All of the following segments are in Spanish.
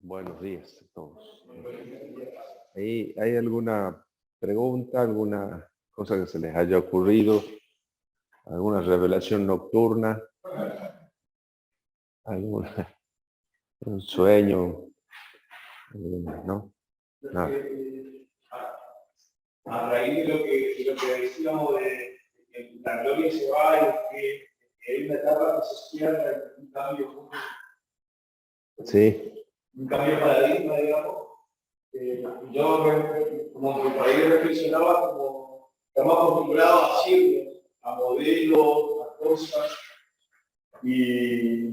Buenos días a todos. ¿Hay alguna pregunta, alguna cosa que se les haya ocurrido? ¿Alguna revelación nocturna? ¿Un sueño? ¿No? Nada. A raíz de lo que decíamos de que la gloria se va y que hay una etapa que se cierra, un cambio, Sí. un cambio de paradigma, digamos. Yo como que por ahí reflexionaba como estamos acostumbrados a ciclos, a modelos, a cosas, y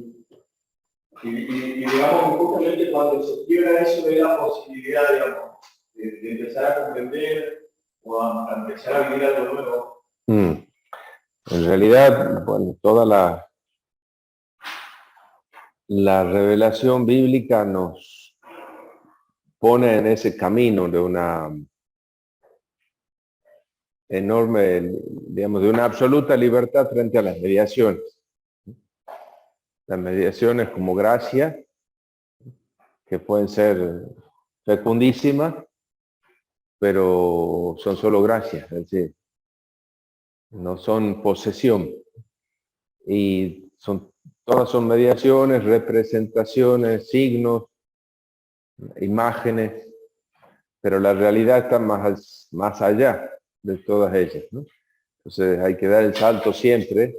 digamos que justamente cuando se quiebra eso de la posibilidad, digamos, de empezar a comprender o a empezar a vivir algo nuevo. En realidad, bueno, toda la revelación bíblica nos pone en ese camino de una enorme, digamos, de una absoluta libertad frente a las mediaciones. Las mediaciones como gracia, que pueden ser fecundísimas, pero son solo gracias, es decir, no son posesión. Y todas son mediaciones, representaciones, signos, imágenes, pero la realidad está más allá de todas ellas, ¿no? Entonces hay que dar el salto siempre,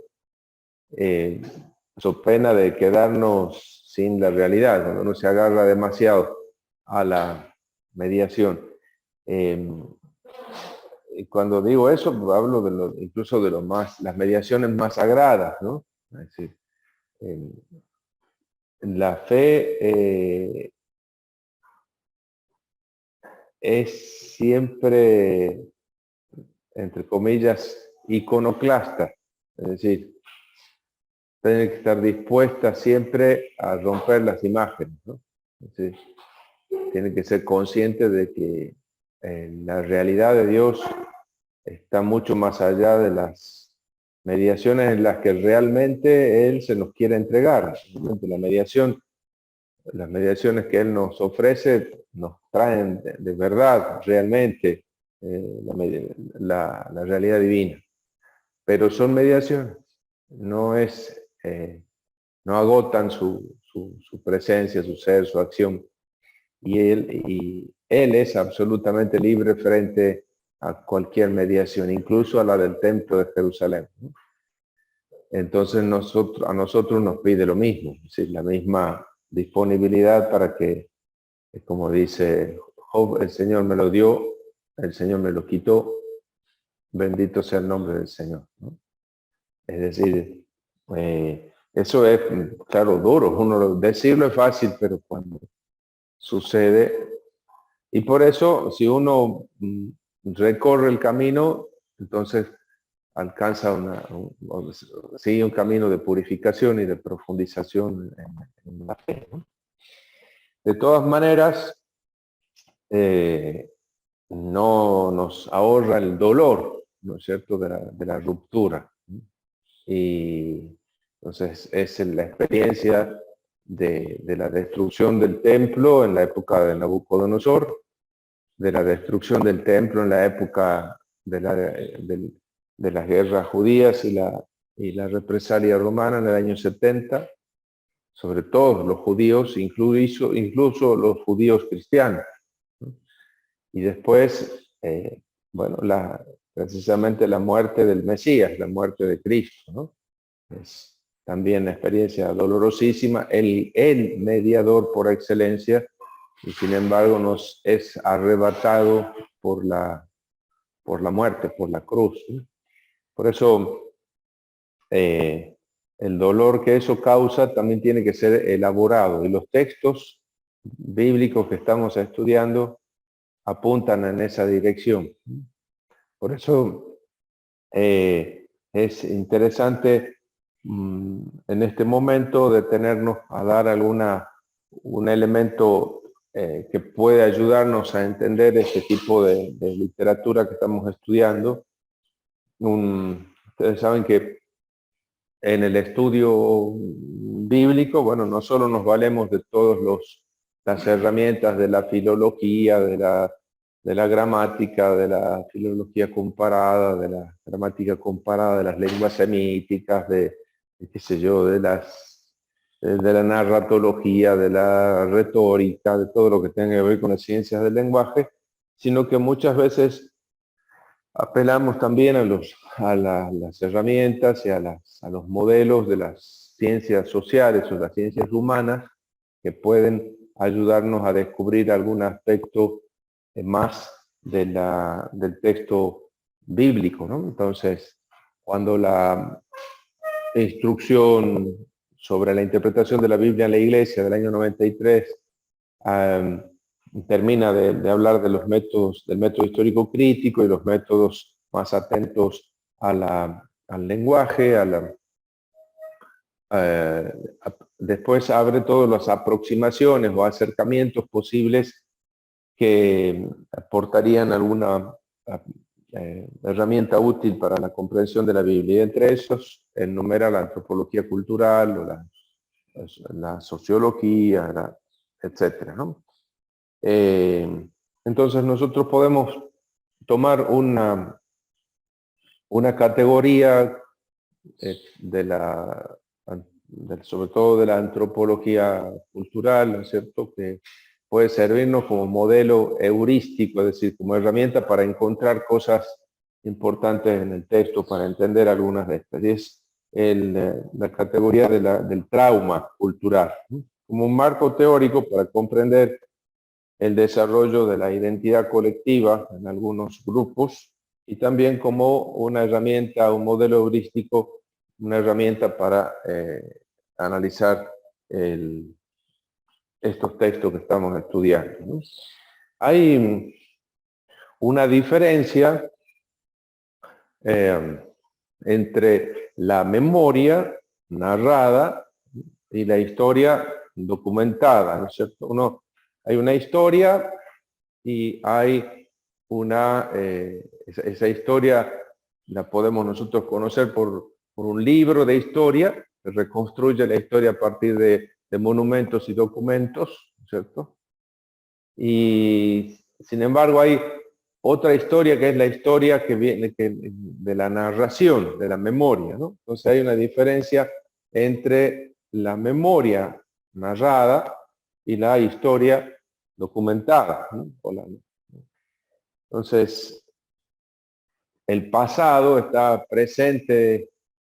so pena de quedarnos sin la realidad, cuando uno se agarra demasiado a la mediación. Y cuando digo eso, hablo incluso de las mediaciones más sagradas, ¿no? Es decir, la fe es siempre, entre comillas, iconoclasta, es decir, tiene que estar dispuesta siempre a romper las imágenes, ¿no? Es decir, tiene que ser consciente de que la realidad de Dios está mucho más allá de las mediaciones en las que realmente Él se nos quiere entregar. Las mediaciones que Él nos ofrece nos traen de verdad, realmente, la realidad divina. Pero son mediaciones, no agotan su presencia, su ser, su acción. Y él es absolutamente libre frente a cualquier mediación, incluso a la del templo de Jerusalén, ¿no? Entonces a nosotros nos pide lo mismo, es decir, la misma disponibilidad para que, como dice Job, el Señor me lo dio, el Señor me lo quitó, bendito sea el nombre del Señor, ¿no? Es decir, eso es, claro, duro, decirlo es fácil, pero cuando sucede, y por eso si uno recorre el camino, entonces alcanza sigue un camino de purificación y de profundización en la fe, ¿no? De todas maneras, no nos ahorra el dolor, ¿no es cierto?, de la ruptura, ¿no? Y entonces es la experiencia de la destrucción del templo en la época de Nabucodonosor, de la destrucción del templo en la época de las guerras judías y la represalia romana en el año 70, sobre todo los judíos, incluso los judíos cristianos, ¿no? Y después, bueno, precisamente la muerte del Mesías, la muerte de Cristo, ¿no? Es también una experiencia dolorosísima, el mediador por excelencia, y sin embargo nos es arrebatado por la muerte, por la cruz, ¿no? Por eso el dolor que eso causa también tiene que ser elaborado, y los textos bíblicos que estamos estudiando apuntan en esa dirección. Por eso es interesante en este momento detenernos a dar un elemento que puede ayudarnos a entender este tipo de literatura que estamos estudiando. Ustedes saben que en el estudio bíblico, bueno, no solo nos valemos de todos los las herramientas de la filología, de la gramática, de la filología comparada, de la gramática comparada, de las lenguas semíticas, qué sé yo, de la narratología, de la retórica, de todo lo que tenga que ver con las ciencias del lenguaje, sino que muchas veces apelamos también a las herramientas y a los modelos de las ciencias sociales o las ciencias humanas que pueden ayudarnos a descubrir algún aspecto más del texto bíblico, ¿no? Entonces, cuando la instrucción sobre la interpretación de la Biblia en la Iglesia del año 93 termina de hablar de los métodos, del método histórico crítico y los métodos más atentos al lenguaje, después abre todas las aproximaciones o acercamientos posibles que aportarían alguna herramienta útil para la comprensión de la Biblia. Y entre esos enumera la antropología cultural, o la sociología, etcétera, ¿no? Entonces nosotros podemos tomar una categoría sobre todo de la antropología cultural, ¿no es cierto?, que puede servirnos como modelo heurístico, es decir, como herramienta para encontrar cosas importantes en el texto, para entender algunas de estas. Y es la categoría del trauma cultural, ¿no?, como un marco teórico para comprender el desarrollo de la identidad colectiva en algunos grupos y también como una herramienta, un modelo heurístico, una herramienta para analizar estos textos que estamos estudiando, ¿no? Hay una diferencia entre la memoria narrada y la historia documentada, ¿no es cierto? Hay una historia y hay esa historia la podemos nosotros conocer por un libro de historia que reconstruye la historia a partir de monumentos y documentos, ¿cierto? Y sin embargo hay otra historia que es la historia que viene de la narración, de la memoria, ¿no? Entonces hay una diferencia entre la memoria narrada y la historia documentada, ¿no? Entonces, el pasado está presente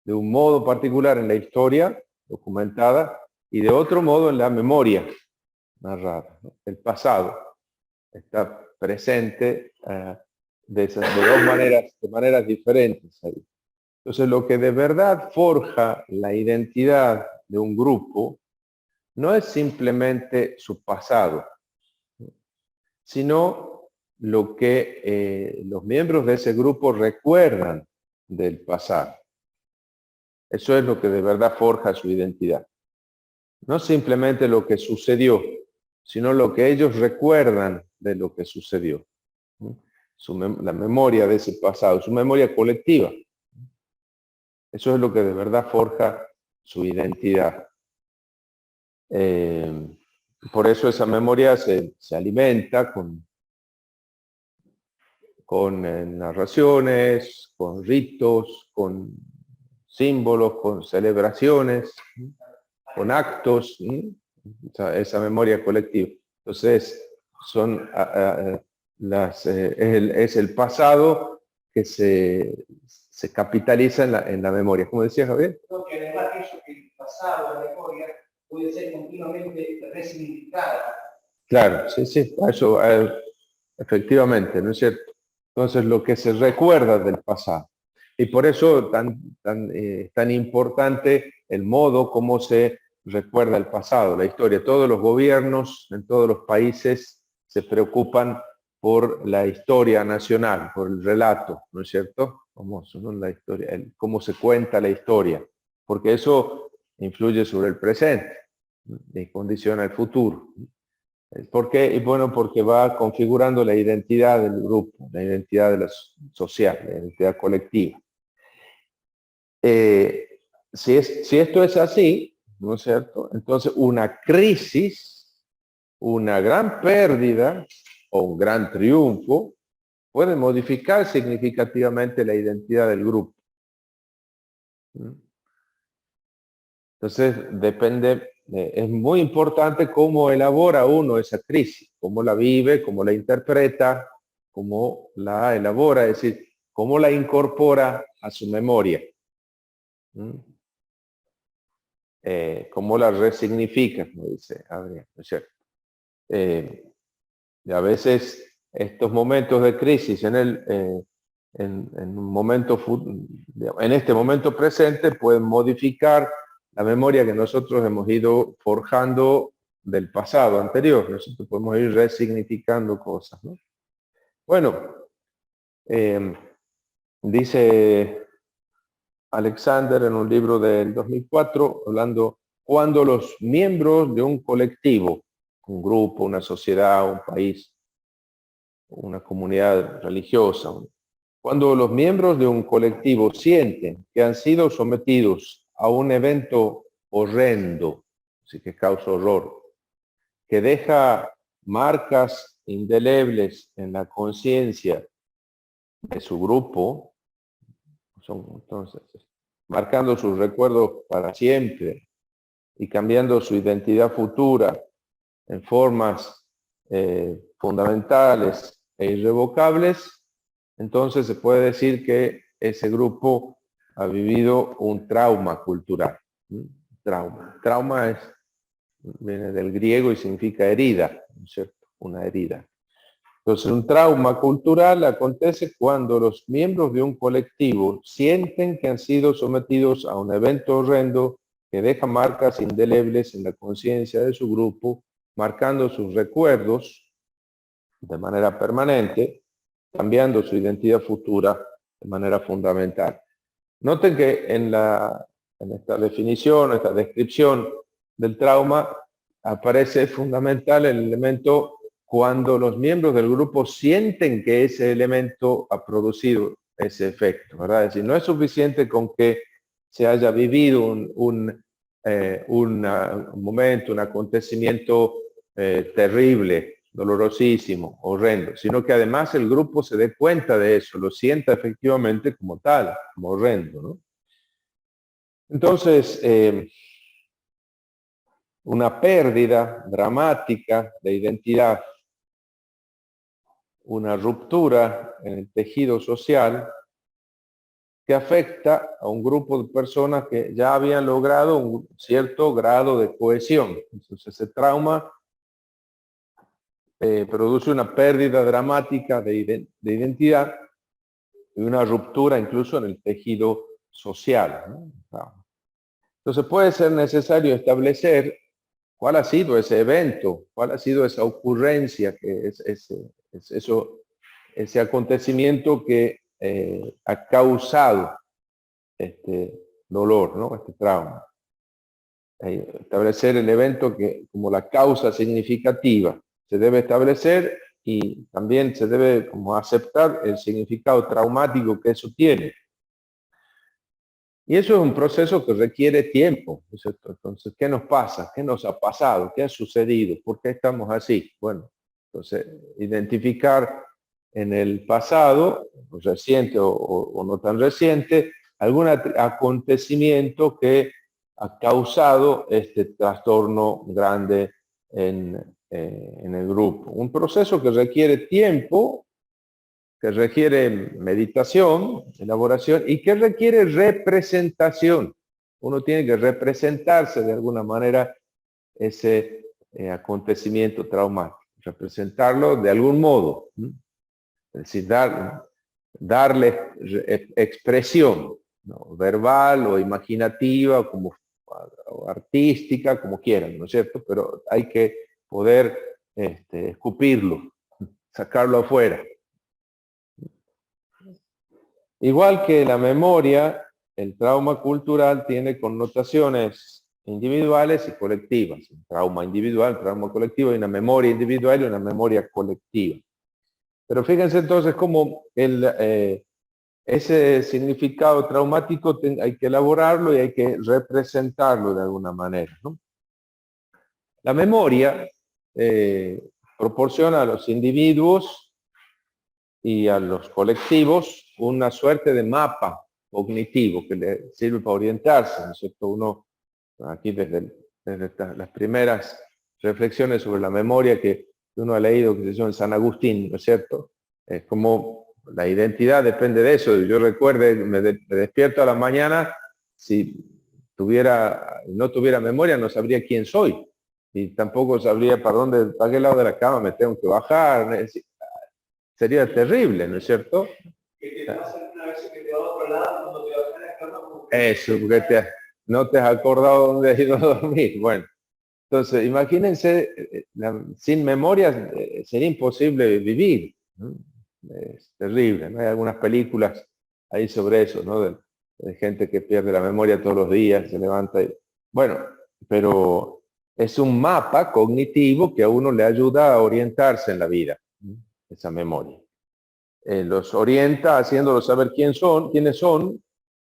de un modo particular en la historia documentada y de otro modo en la memoria narrada, ¿no? El pasado está presente de maneras diferentes ahí. Entonces, lo que de verdad forja la identidad de un grupo no es simplemente su pasado, sino lo que los miembros de ese grupo recuerdan del pasado. Eso es lo que de verdad forja su identidad. No simplemente lo que sucedió, sino lo que ellos recuerdan de lo que sucedió. La memoria de ese pasado, su memoria colectiva. Eso es lo que de verdad forja su identidad. Por eso esa memoria se alimenta con narraciones, con ritos, con símbolos, con celebraciones, con actos, esa memoria colectiva. Entonces, es el pasado que se capitaliza en la memoria. ¿Cómo decía Javier? Creo que además eso que el pasado, la memoria, puede ser continuamente resignificada. Claro, sí, eso efectivamente, ¿no es cierto? Entonces, lo que se recuerda del pasado. Y por eso tan importante el modo como se recuerda el pasado, la historia. Todos los gobiernos en todos los países se preocupan por la historia nacional, por el relato, ¿no es cierto? Famoso, ¿no? La historia, cómo se cuenta la historia, porque eso influye sobre el presente y condiciona el futuro. ¿Por qué? Y bueno, porque va configurando la identidad del grupo, la identidad social, la identidad colectiva. Si esto es así, ¿no es cierto? Entonces una crisis una gran pérdida o un gran triunfo puede modificar significativamente la identidad del grupo. Entonces, depende, es muy importante cómo elabora uno esa crisis, cómo la vive, cómo la interpreta, cómo la elabora, es decir, cómo la incorpora a su memoria. Cómo la resignifica, como dice Adrián, ¿no es cierto? Y a veces estos momentos de crisis en un momento, en este momento presente pueden modificar la memoria que nosotros hemos ido forjando del pasado anterior. Nosotros podemos ir resignificando cosas, ¿no? Bueno, dice Alexander en un libro del 2004, hablando cuando los miembros de un colectivo, un grupo, una sociedad, un país, una comunidad religiosa, cuando los miembros de un colectivo sienten que han sido sometidos a un evento horrendo, así que causa horror, que deja marcas indelebles en la conciencia de su grupo, entonces, marcando sus recuerdos para siempre y cambiando su identidad futura en formas fundamentales e irrevocables, entonces se puede decir que ese grupo ha vivido un trauma cultural. Trauma. Trauma viene del griego y significa herida, ¿no es cierto? Una herida. Entonces, un trauma cultural acontece cuando los miembros de un colectivo sienten que han sido sometidos a un evento horrendo que deja marcas indelebles en la conciencia de su grupo, marcando sus recuerdos de manera permanente, cambiando su identidad futura de manera fundamental. Noten que en esta definición, esta descripción del trauma, aparece fundamental el elemento cuando los miembros del grupo sienten que ese elemento ha producido ese efecto, ¿verdad? Es decir, no es suficiente con que se haya vivido un momento, un acontecimiento terrible, dolorosísimo, horrendo, sino que además el grupo se dé cuenta de eso, lo sienta efectivamente como tal, como horrendo, ¿no? Entonces, una pérdida dramática de identidad, una ruptura en el tejido social que afecta a un grupo de personas que ya habían logrado un cierto grado de cohesión. Entonces, ese trauma produce una pérdida dramática de identidad y una ruptura incluso en el tejido social, ¿no? Entonces puede ser necesario establecer cuál ha sido ese evento, cuál ha sido esa ocurrencia, que es ese acontecimiento que ha causado este dolor, ¿no? Este trauma. Establecer el evento como la causa significativa. Se debe establecer y también se debe como aceptar el significado traumático que eso tiene. Y eso es un proceso que requiere tiempo, ¿no es cierto? Entonces, ¿qué nos pasa? ¿Qué nos ha pasado? ¿Qué ha sucedido? ¿Por qué estamos así? Bueno, entonces, identificar en el pasado, reciente o no tan reciente, algún acontecimiento que ha causado este trastorno grande en el grupo. Un proceso que requiere tiempo, que requiere meditación, elaboración y que requiere representación. Uno tiene que representarse de alguna manera ese acontecimiento traumático, representarlo de algún modo, ¿no? Es decir, darle expresión, ¿no? Verbal o imaginativa o artística, como quieran, ¿no es cierto? Pero hay que poder escupirlo, sacarlo afuera. Igual que la memoria, el trauma cultural tiene connotaciones individuales y colectivas. Un trauma individual, un trauma colectivo, y una memoria individual y una memoria colectiva. Pero fíjense entonces cómo ese significado traumático hay que elaborarlo y hay que representarlo de alguna manera, ¿no? La memoria proporciona a los individuos y a los colectivos una suerte de mapa cognitivo que le sirve para orientarse, ¿no es cierto? Uno, aquí desde las primeras reflexiones sobre la memoria que uno ha leído, que se llama San Agustín, ¿no es cierto? Es como la identidad depende de eso. Yo recuerdo, me despierto a la mañana, si no tuviera memoria, no sabría quién soy. Y tampoco sabría para qué lado de la cama me tengo que bajar. Sería terrible, ¿no es cierto? Que te pasa una vez que te va a otro lado, cuando te vas a la cama, como Eso, porque no te has acordado dónde has ido a dormir. Bueno, entonces, imagínense, sin memoria sería imposible vivir, ¿no? Es terrible, ¿no? Hay algunas películas ahí sobre eso, ¿no? De gente que pierde la memoria todos los días, se levanta y... Bueno, pero es un mapa cognitivo que a uno le ayuda a orientarse en la vida, ¿no? Esa memoria. Los orienta haciéndolos saber quiénes son,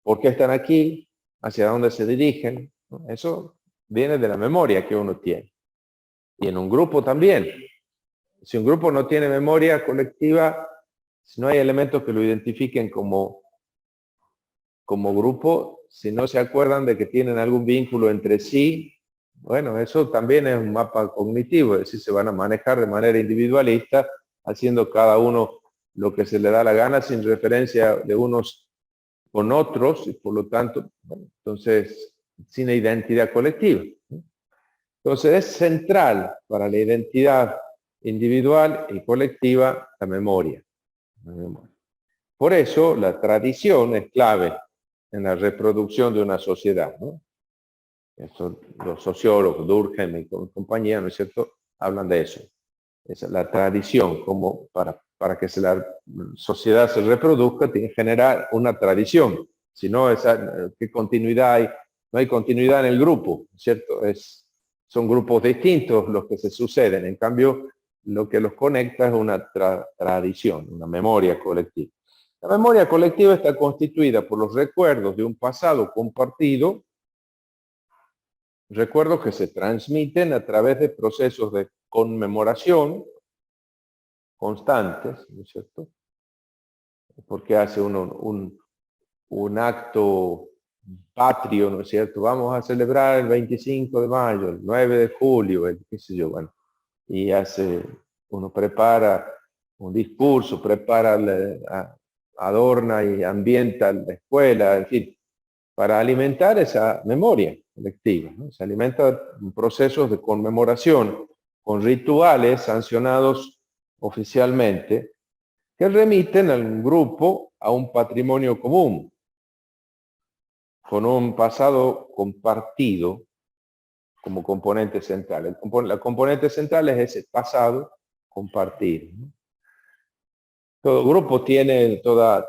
por qué están aquí, hacia dónde se dirigen, ¿no? Eso viene de la memoria que uno tiene. Y en un grupo también. Si un grupo no tiene memoria colectiva, si no hay elementos que lo identifiquen como grupo, si no se acuerdan de que tienen algún vínculo entre sí, bueno, eso también es un mapa cognitivo, es decir, se van a manejar de manera individualista, haciendo cada uno lo que se le da la gana sin referencia de unos con otros y por lo tanto, bueno, entonces, sin identidad colectiva. Entonces es central para la identidad individual y colectiva la memoria. Por eso la tradición es clave en la reproducción de una sociedad, ¿no? Esto, los sociólogos, Durkheim y compañía, ¿no es cierto?, hablan de eso. Es la tradición, como para que la sociedad se reproduzca, tiene que generar una tradición. Si no, ¿qué continuidad hay? No hay continuidad en el grupo, ¿cierto? Son grupos distintos los que se suceden. En cambio, lo que los conecta es una tradición, una memoria colectiva. La memoria colectiva está constituida por los recuerdos de un pasado compartido, recuerdos que se transmiten a través de procesos de conmemoración constantes, ¿no es cierto? Porque hace uno un acto patrio, ¿no es cierto? Vamos a celebrar el 25 de mayo, el 9 de julio, el qué sé yo, bueno. Y uno prepara un discurso, adorna y ambienta la escuela, en fin, para alimentar esa memoria colectiva, ¿no? Se alimenta procesos de conmemoración con rituales sancionados oficialmente que remiten al grupo a un patrimonio común, con un pasado compartido como componente central. La componente central es ese pasado compartido, ¿no? Todo grupo tiene toda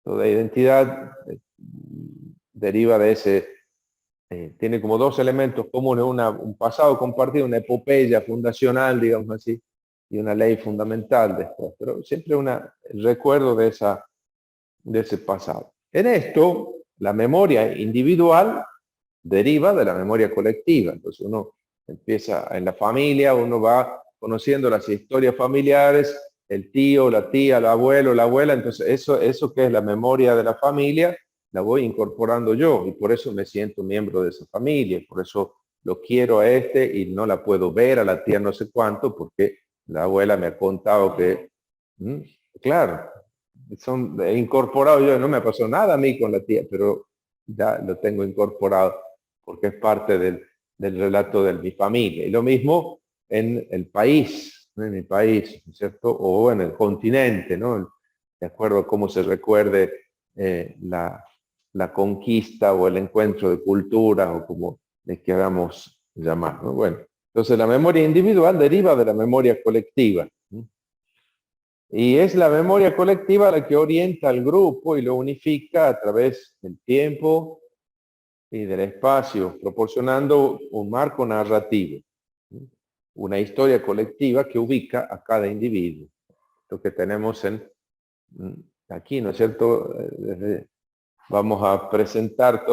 identidad deriva de ese, tiene como dos elementos comunes, un pasado compartido, una epopeya fundacional, digamos así, y una ley fundamental después, pero siempre el recuerdo de ese pasado. En esto, la memoria individual deriva de la memoria colectiva. Entonces uno empieza en la familia, uno va conociendo las historias familiares, el tío, la tía, el abuelo, la abuela, entonces eso que es la memoria de la familia, la voy incorporando yo y por eso me siento miembro de esa familia, por eso lo quiero a este y no la puedo ver a la tía no sé cuánto porque la abuela me ha contado que, claro, he incorporado yo, no me pasó nada a mí con la tía, pero ya lo tengo incorporado porque es parte del relato de mi familia. Y lo mismo en el país, ¿no? En mi país, ¿cierto? O en el continente, ¿no? De acuerdo a cómo se recuerde la conquista o el encuentro de cultura o como le queramos llamar, ¿no? Bueno, entonces la memoria individual deriva de la memoria colectiva, ¿no? Y es la memoria colectiva la que orienta al grupo y lo unifica a través del tiempo y del espacio, proporcionando un marco narrativo, ¿sí? Una historia colectiva que ubica a cada individuo. Lo que tenemos aquí, ¿no es cierto? Desde vamos a presentar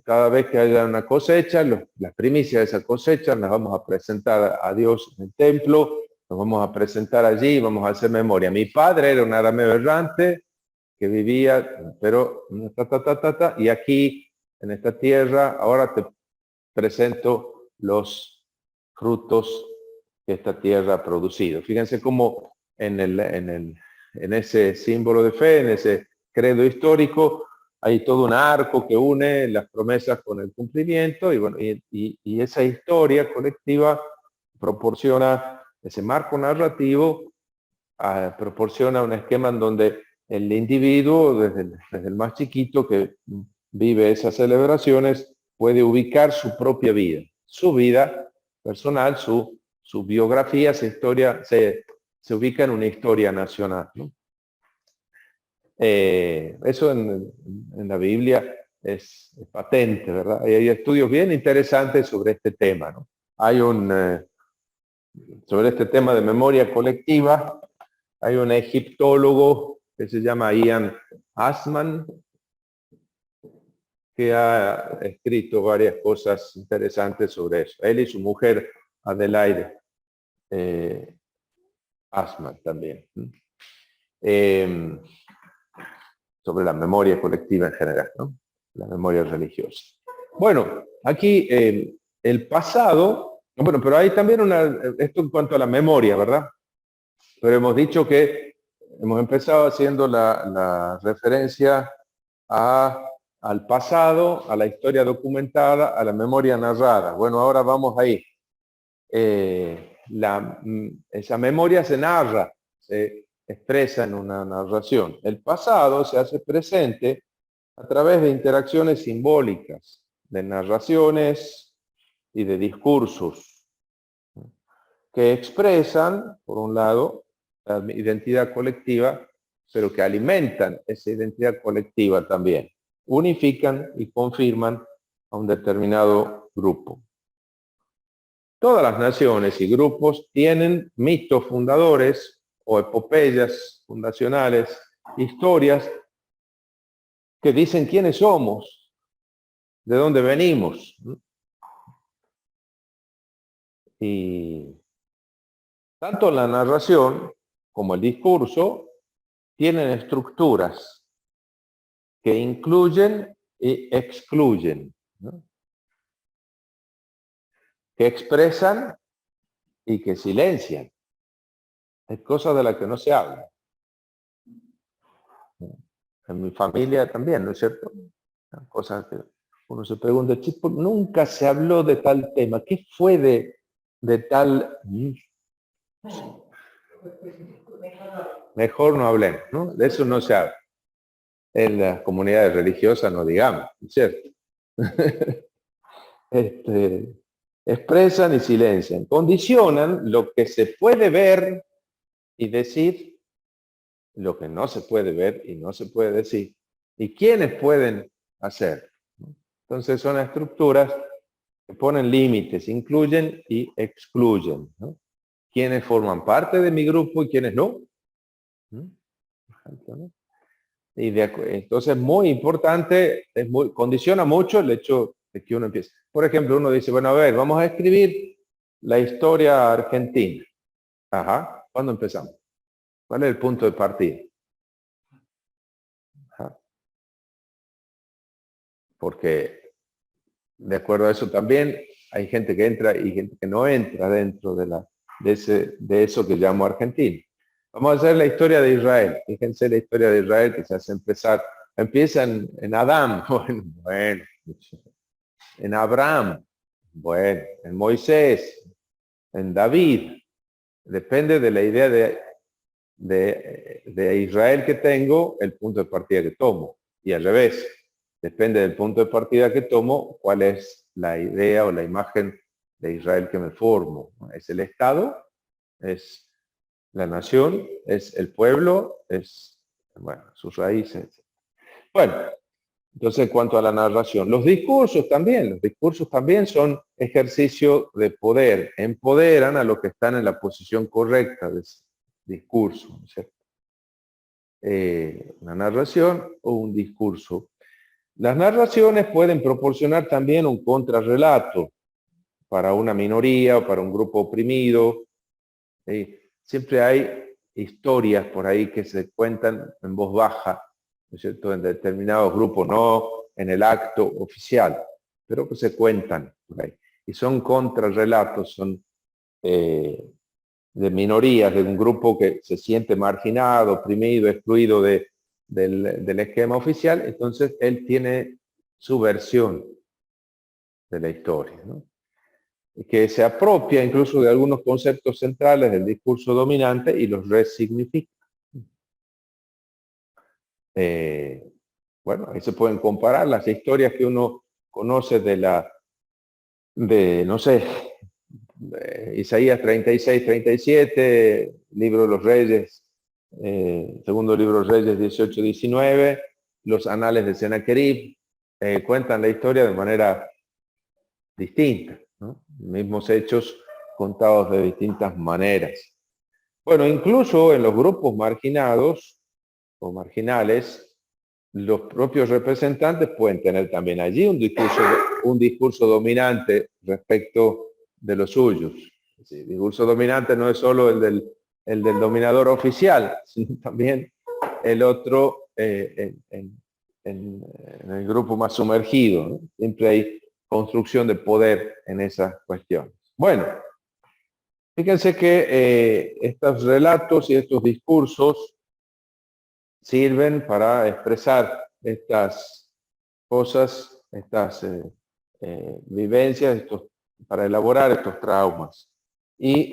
cada vez que haya una cosecha, las primicias de esa cosecha, las vamos a presentar a Dios en el templo, nos vamos a presentar allí y vamos a hacer memoria. Mi padre era un arameo errante que vivía, pero y aquí, en esta tierra, ahora te presento los frutos que esta tierra ha producido. Fíjense cómo en ese símbolo de fe, en ese credo histórico, hay todo un arco que une las promesas con el cumplimiento y, bueno, y esa historia colectiva proporciona, ese marco narrativo proporciona un esquema en donde el individuo, desde el más chiquito que vive esas celebraciones, puede ubicar su propia vida, su vida personal, su biografía, esa historia se ubica en una historia nacional, ¿no? Eso en la Biblia es patente, ¿verdad? Hay estudios bien interesantes sobre este tema, ¿no? Hay sobre este tema de memoria colectiva, hay un egiptólogo que se llama Ian Assman, que ha escrito varias cosas interesantes sobre eso. Él y su mujer, Adelaide Assman también. Sobre la memoria colectiva en general, ¿no? La memoria religiosa. Bueno, aquí el pasado, bueno, pero hay también esto en cuanto a la memoria, ¿verdad? Pero hemos dicho que hemos empezado haciendo la referencia al pasado, a la historia documentada, a la memoria narrada. Bueno, ahora vamos ahí. Esa memoria se narra, se expresa en una narración. El pasado se hace presente a través de interacciones simbólicas, de narraciones y de discursos que expresan, por un lado, la identidad colectiva, pero que alimentan esa identidad colectiva también. Unifican y confirman a un determinado grupo. Todas las naciones y grupos tienen mitos fundadores o epopeyas fundacionales, historias que dicen quiénes somos, de dónde venimos. Y tanto la narración como el discurso tienen estructuras que incluyen y excluyen, ¿no? Que expresan y que silencian. Es cosa de la que no se habla. En mi familia también, ¿no es cierto? Cosas que uno se pregunta, chico, nunca se habló de tal tema. ¿Qué fue de tal? Mejor no hablemos, ¿no? De eso no se habla. En las comunidades religiosas no digamos, ¿no es cierto? Expresan y silencian, condicionan lo que se puede ver y decir, lo que no se puede ver y no se puede decir, y quiénes pueden hacer. Entonces son estructuras que ponen límites, incluyen y excluyen, ¿no? Quiénes forman parte de mi grupo y quiénes no. Y entonces muy importante, condiciona mucho el hecho de que uno empiece. Por ejemplo, uno dice, bueno, a ver, vamos a escribir la historia argentina. Ajá, ¿cuándo empezamos? ¿Cuál es el punto de partida? Ajá. Porque de acuerdo a eso también hay gente que entra y gente que no entra dentro de eso que llamo Argentina. Vamos a hacer la historia de Israel. Fíjense la historia de Israel que se hace empezar. Empieza en Adán. Bueno, en Abraham. Bueno, en Moisés. En David. Depende de la idea de Israel que tengo, el punto de partida que tomo. Y al revés. Depende del punto de partida que tomo, cuál es la idea o la imagen de Israel que me formo. ¿Es el Estado? ¿Es la nación? ¿Es el pueblo? ¿Es, bueno, sus raíces? Bueno, entonces en cuanto a la narración, los discursos también son ejercicio de poder, empoderan a los que están en la posición correcta de ese discurso, ¿no es cierto? Una narración o un discurso. Las narraciones pueden proporcionar también un contrarrelato para una minoría o para un grupo oprimido. Siempre hay historias por ahí que se cuentan en voz baja, ¿no es cierto?, en determinados grupos, no en el acto oficial, pero que se cuentan por ahí. Y son contrarrelatos, son de minorías, de un grupo que se siente marginado, oprimido, excluido del esquema oficial. Entonces él tiene su versión de la historia, ¿no? Que se apropia incluso de algunos conceptos centrales del discurso dominante y los resignifica. Bueno, ahí se pueden comparar las historias que uno conoce no sé, Isaías 36, 37, Libro de los Reyes, segundo Libro de los Reyes 18, 19, los Anales de Sennacherib, cuentan la historia de manera distinta, ¿no? Mismos hechos contados de distintas maneras. Bueno, incluso en los grupos marginados o marginales, los propios representantes pueden tener también allí un discurso dominante respecto de los suyos. El discurso dominante no es solo el del dominador oficial, sino también el otro en el grupo más sumergido, ¿no? Siempre hay construcción de poder en esas cuestiones. Bueno, fíjense que estos relatos y estos discursos sirven para expresar estas cosas, estas vivencias, para elaborar estos traumas. Y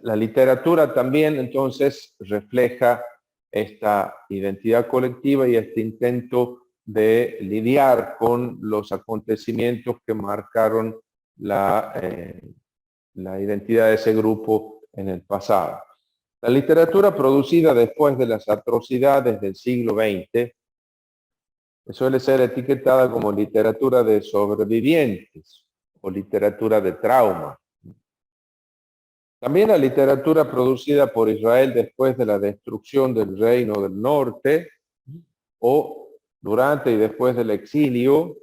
la literatura también entonces refleja esta identidad colectiva y este intento de lidiar con los acontecimientos que marcaron la identidad de ese grupo en el pasado. La literatura producida después de las atrocidades del siglo XX suele ser etiquetada como literatura de sobrevivientes o literatura de trauma. También la literatura producida por Israel después de la destrucción del Reino del Norte o durante y después del exilio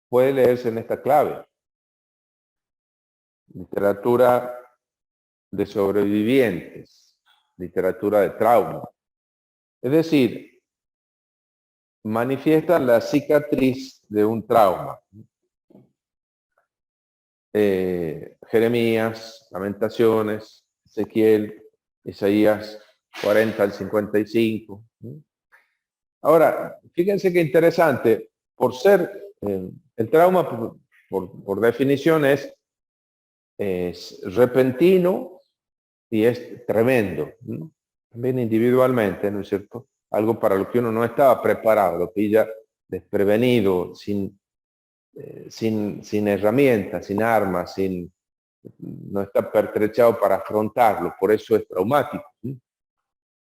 puede leerse en esta clave. Literatura de sobrevivientes, literatura de trauma. Es decir, manifiestan la cicatriz de un trauma. Jeremías, Lamentaciones, Ezequiel, Isaías 40 al 55. Ahora, fíjense qué interesante, por ser el trauma, por definición, es repentino y es tremendo, ¿no? También individualmente, ¿no es cierto? Algo para lo que uno no estaba preparado, lo pilla desprevenido, sin herramientas, sin armas, no está pertrechado para afrontarlo, por eso es traumático, ¿sí?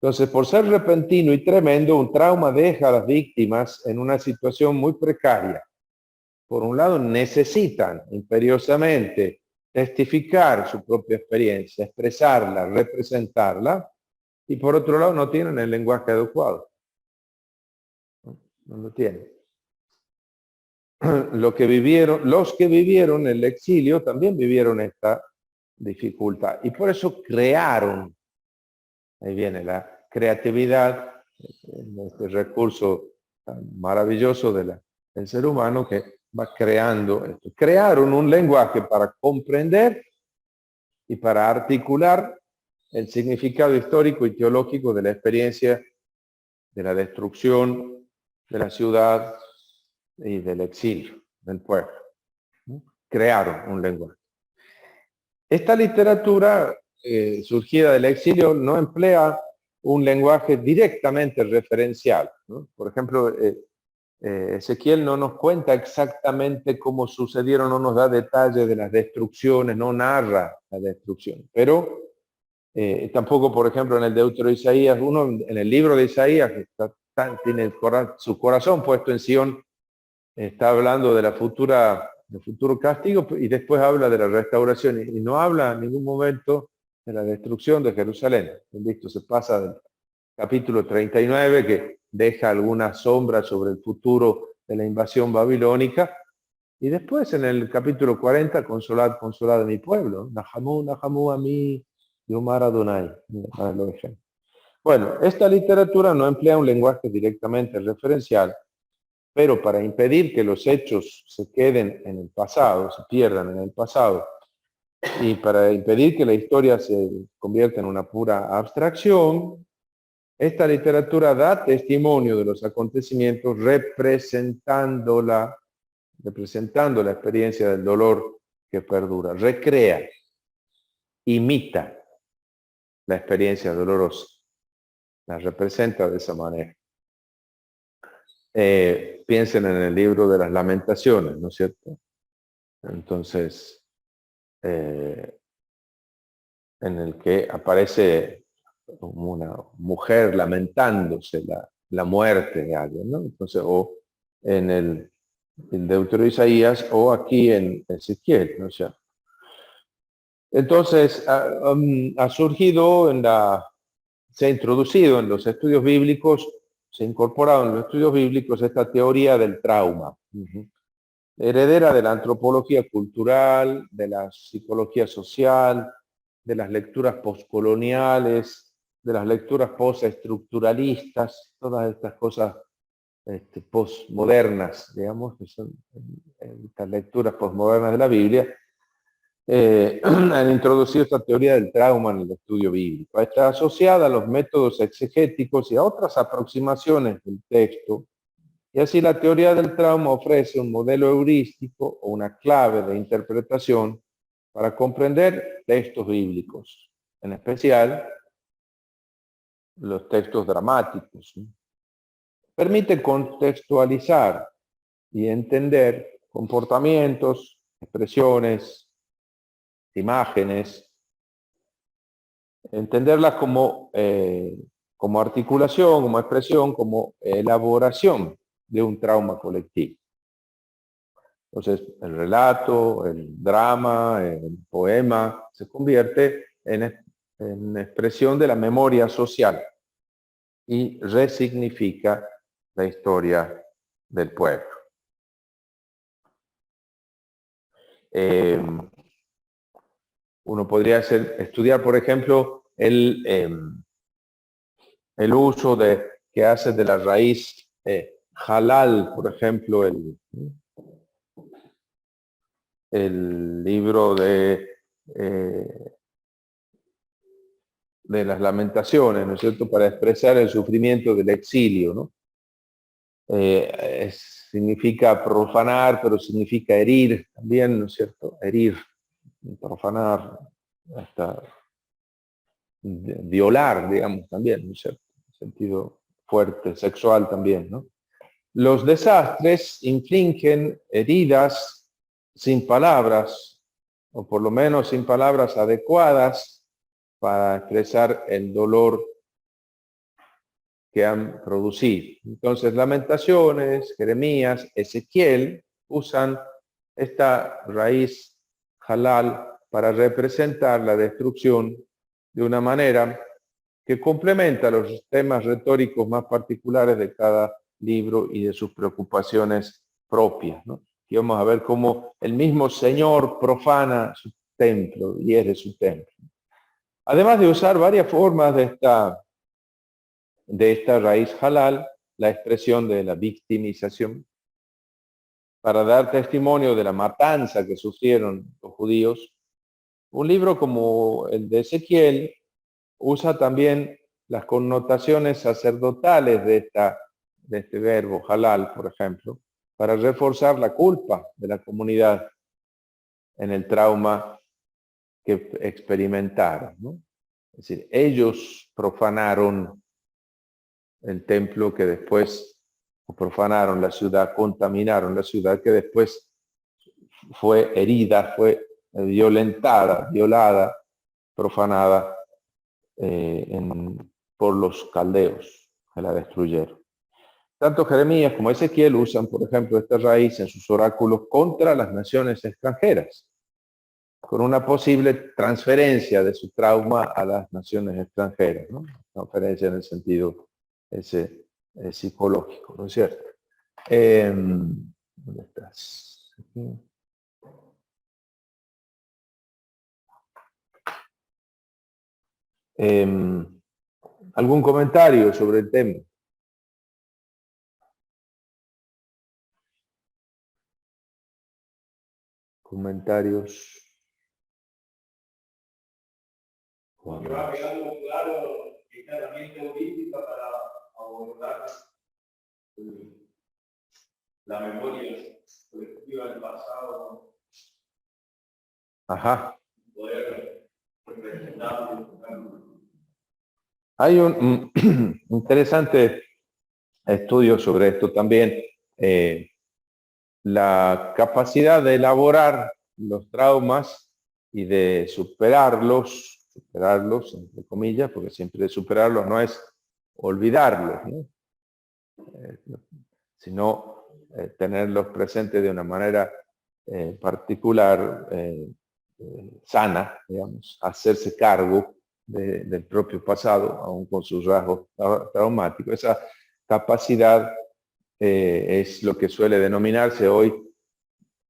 Entonces, por ser repentino y tremendo, un trauma deja a las víctimas en una situación muy precaria. Por un lado, necesitan imperiosamente testificar su propia experiencia, expresarla, representarla, y por otro lado no tienen el lenguaje adecuado. No lo tienen. Los que vivieron el exilio también vivieron esta dificultad y por eso crearon, ahí viene la creatividad, este recurso tan maravilloso del ser humano que va creando esto. Crearon un lenguaje para comprender y para articular el significado histórico y teológico de la experiencia de la destrucción de la ciudad y del exilio del pueblo. Crearon un lenguaje. Esta literatura surgida del exilio no emplea un lenguaje directamente referencial, ¿no? Por ejemplo, Ezequiel no nos cuenta exactamente cómo sucedieron, no nos da detalles de las destrucciones, no narra la destrucción, pero tampoco, por ejemplo, en el Deutero de Isaías, en el libro de Isaías, que tiene su corazón puesto en Sion, está hablando de del futuro castigo y después habla de la restauración y no habla en ningún momento de la destrucción de Jerusalén. Listo, se pasa capítulo 39, que deja alguna sombra sobre el futuro de la invasión babilónica. Y después en el capítulo 40, consolad, consolad a mi pueblo. Nahamu, Nahamu a mí, Yomar Adonai. Bueno, esta literatura no emplea un lenguaje directamente referencial, pero para impedir que los hechos se queden en el pasado, se pierdan en el pasado, y para impedir que la historia se convierta en una pura abstracción, esta literatura da testimonio de los acontecimientos representando la experiencia del dolor que perdura, recrea, imita la experiencia dolorosa, la representa de esa manera. Piensen en el libro de las Lamentaciones, ¿no es cierto? Entonces, en el que aparece como una mujer lamentándose la muerte de alguien, ¿no? Entonces, o en el Deutero Isaías, o aquí en Ezequiel, ¿no es cierto? Entonces, ha surgido se ha introducido en los estudios bíblicos, se ha incorporado en los estudios bíblicos esta teoría del trauma, heredera de la antropología cultural, de la psicología social, de las lecturas postcoloniales, de las lecturas postestructuralistas, todas estas cosas postmodernas, digamos, que son estas lecturas postmodernas de la Biblia, han introducido esta teoría del trauma en el estudio bíblico. Está asociada a los métodos exegéticos y a otras aproximaciones del texto, y así la teoría del trauma ofrece un modelo heurístico o una clave de interpretación para comprender textos bíblicos, en especial los textos dramáticos. Permite contextualizar y entender comportamientos, expresiones, imágenes, entenderlas como articulación, como expresión, como elaboración de un trauma colectivo. Entonces, el relato, el drama, el poema, se convierte en expresión de la memoria social y resignifica la historia del pueblo. Uno podría estudiar, por ejemplo, el uso que hace de la raíz halal, por ejemplo, el libro de las Lamentaciones, ¿no es cierto?, para expresar el sufrimiento del exilio, ¿no? Significa profanar, pero significa herir también, ¿no es cierto? Herir, profanar, hasta violar, digamos, también, ¿no es cierto? En sentido fuerte, sexual también, ¿no? Los desastres infligen heridas sin palabras, o por lo menos sin palabras adecuadas para expresar el dolor que han producido. Entonces, Lamentaciones, Jeremías, Ezequiel usan esta raíz halal para representar la destrucción de una manera que complementa los temas retóricos más particulares de cada libro y de sus preocupaciones propias, ¿no? Y vamos a ver cómo el mismo Señor profana su templo y es de su templo. Además de usar varias formas de esta raíz halal, la expresión de la victimización, para dar testimonio de la matanza que sufrieron los judíos, un libro como el de Ezequiel usa también las connotaciones sacerdotales de este verbo halal, por ejemplo, para reforzar la culpa de la comunidad en el trauma que experimentaron, ¿no? Es decir, ellos profanaron el templo que después, profanaron la ciudad, contaminaron la ciudad que después fue herida, fue violentada, violada, profanada por los caldeos que la destruyeron. Tanto Jeremías como Ezequiel usan, por ejemplo, esta raíz en sus oráculos contra las naciones extranjeras, con una posible transferencia de su trauma a las naciones extranjeras, ¿no? conferencia en el sentido ese psicológico, ¿no es cierto? ¿Dónde estás? Aquí. ¿Algún comentario sobre el tema? Comentarios. Que va quedando claro esta herramienta holística para abordar la memoria colectiva del pasado, Ajá. poder representarlo. Hay un interesante estudio sobre esto también. La capacidad de elaborar los traumas y de superarlos, entre comillas, porque siempre superarlos no es olvidarlos, ¿no? Sino tenerlos presentes de una manera particular, sana, digamos, hacerse cargo del propio pasado, aún con sus rasgos traumáticos. Esa capacidad es lo que suele denominarse hoy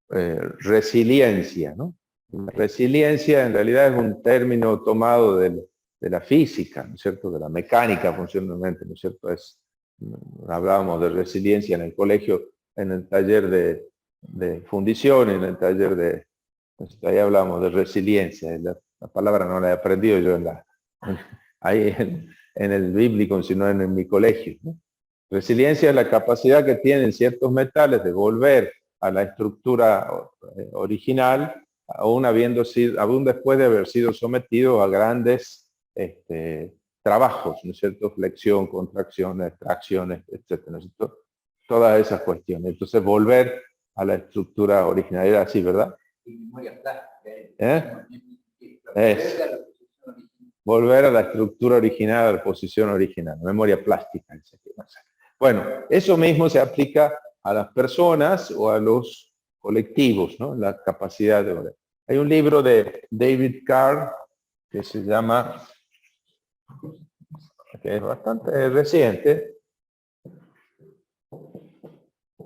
resiliencia, ¿no? La resiliencia en realidad es un término tomado de la física, ¿no es cierto? De la mecánica funcionalmente, ¿no es cierto? Hablábamos de resiliencia en el colegio, en el taller de fundición, en el taller de, ahí hablábamos de resiliencia. La palabra no la he aprendido yo ahí en el bíblico, sino en mi colegio, ¿no? Resiliencia es la capacidad que tienen ciertos metales de volver a la estructura original, aún después de haber sido sometidos a grandes trabajos, ¿no es cierto? Flexión, contracción, extracciones, etcétera, ¿no? Todas esas cuestiones. Entonces, volver a la estructura original. Era así, ¿verdad? Volver a la estructura original, a la posición original, memoria plástica. Bueno, eso mismo se aplica a las personas o a los colectivos, ¿no? La capacidad de volver. Hay un libro de David Carr que se llama, que es bastante reciente,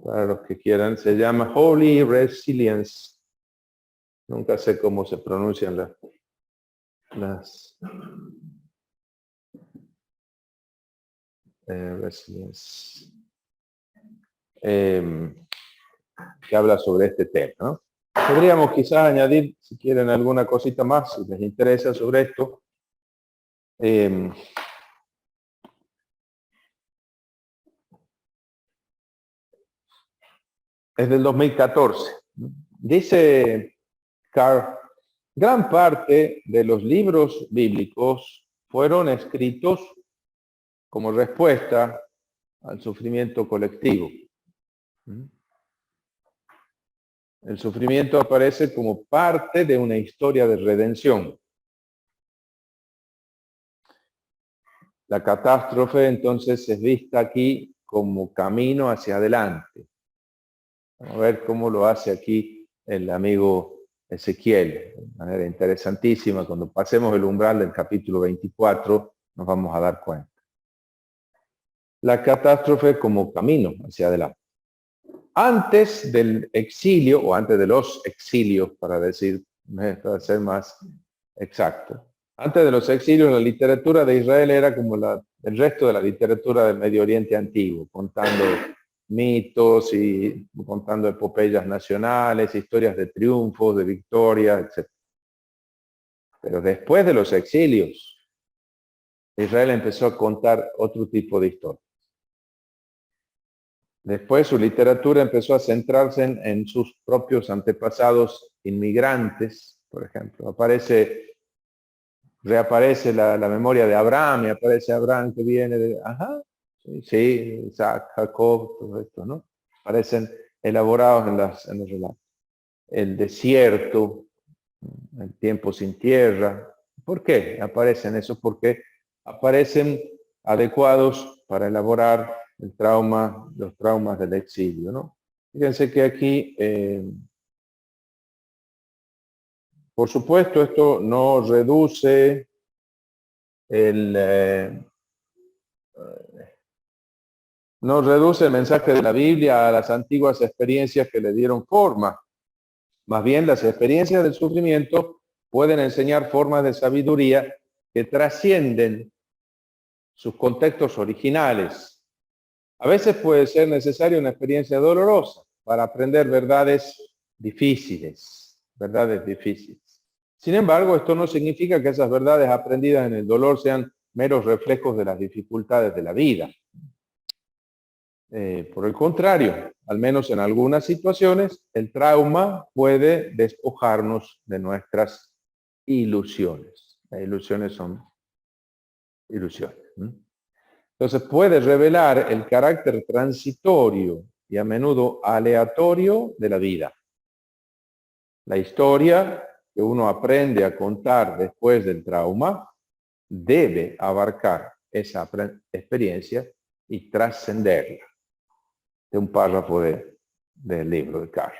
para los que quieran, se llama Holy Resilience. Nunca sé cómo se pronuncian las Resilience. Que habla sobre este tema, ¿no? Podríamos quizás añadir, si quieren, alguna cosita más, si les interesa sobre esto. Es del 2014. Dice Carr, gran parte de los libros bíblicos fueron escritos como respuesta al sufrimiento colectivo. El sufrimiento aparece como parte de una historia de redención. La catástrofe entonces es vista aquí como camino hacia adelante. Vamos a ver cómo lo hace aquí el amigo Ezequiel, de manera interesantísima. Cuando pasemos el umbral del capítulo 24, nos vamos a dar cuenta. La catástrofe como camino hacia adelante. Antes del exilio, o antes de los exilios, para ser más exacto. Antes de los exilios, la literatura de Israel era como el resto de la literatura del Medio Oriente antiguo, contando mitos y contando epopeyas nacionales, historias de triunfos, de victorias, etc. Pero después de los exilios, Israel empezó a contar otro tipo de historias. Después su literatura empezó a centrarse en sus propios antepasados inmigrantes, por ejemplo. Reaparece la memoria de Abraham, y aparece Abraham que viene de, sí, Isaac, Jacob, todo esto, ¿no? Aparecen elaborados en los relatos. El desierto, el tiempo sin tierra. ¿Por qué aparecen eso? Porque aparecen adecuados para elaborar los traumas del exilio, ¿no? Fíjense que aquí, por supuesto, esto no reduce no reduce el mensaje de la Biblia a las antiguas experiencias que le dieron forma. Más bien, las experiencias del sufrimiento pueden enseñar formas de sabiduría que trascienden sus contextos originales. A veces puede ser necesaria una experiencia dolorosa para aprender verdades difíciles. Sin embargo, esto no significa que esas verdades aprendidas en el dolor sean meros reflejos de las dificultades de la vida. Por el contrario, al menos en algunas situaciones, el trauma puede despojarnos de nuestras ilusiones. Las ilusiones son ilusiones. Entonces puede revelar el carácter transitorio y a menudo aleatorio de la vida. La historia que uno aprende a contar después del trauma debe abarcar esa experiencia y trascenderla. De un párrafo del libro de Carr.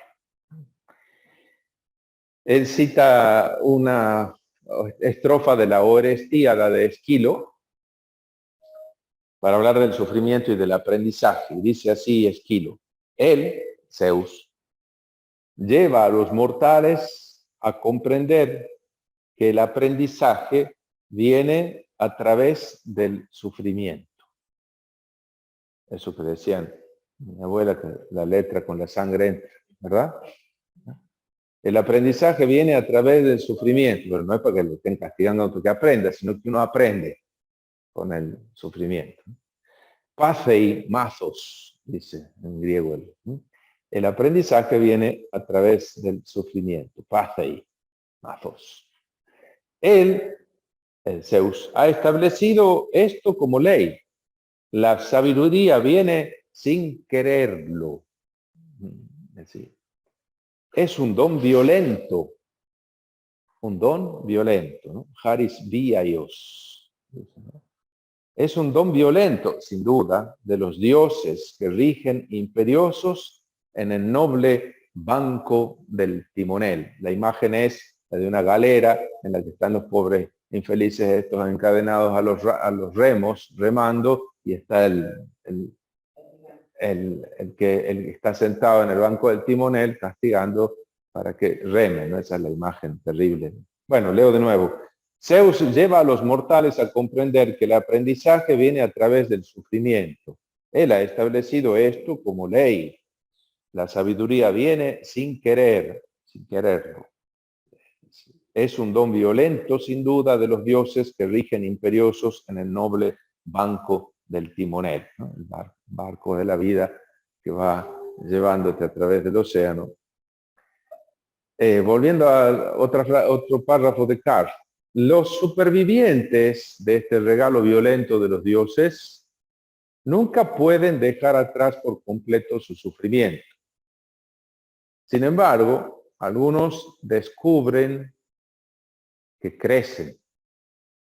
Él cita una estrofa de la Orestíada de Esquilo para hablar del sufrimiento y del aprendizaje. Dice así Esquilo: él, Zeus, lleva a los mortales a comprender que el aprendizaje viene a través del sufrimiento. Eso que decían mi abuela, que la letra con la sangre entra, ¿verdad? El aprendizaje viene a través del sufrimiento, pero no es para que lo estén castigando porque aprenda, sino que uno aprende con el sufrimiento. Pathei mathos, dice en griego. El aprendizaje viene a través del sufrimiento. Pathei mathos. Él, el Zeus, ha establecido esto como ley. La sabiduría viene sin quererlo. Es un don violento. Un don violento, ¿no? Haris biaios. Es un don violento, sin duda, de los dioses que rigen imperiosos en el noble banco del timonel. La imagen es la de una galera en la que están los pobres infelices estos encadenados a los remos, remando, y está el que está sentado en el banco del timonel castigando para que remen, ¿no? Esa es la imagen terrible. Bueno, leo de nuevo. Zeus lleva a los mortales a comprender que el aprendizaje viene a través del sufrimiento. Él ha establecido esto como ley. La sabiduría viene sin quererlo. Es un don violento, sin duda, de los dioses que rigen imperiosos en el noble banco del timonel, ¿no? El barco de la vida que va llevándote a través del océano. Volviendo a otro párrafo de Carr. Los supervivientes de este regalo violento de los dioses nunca pueden dejar atrás por completo su sufrimiento. Sin embargo, algunos descubren que crecen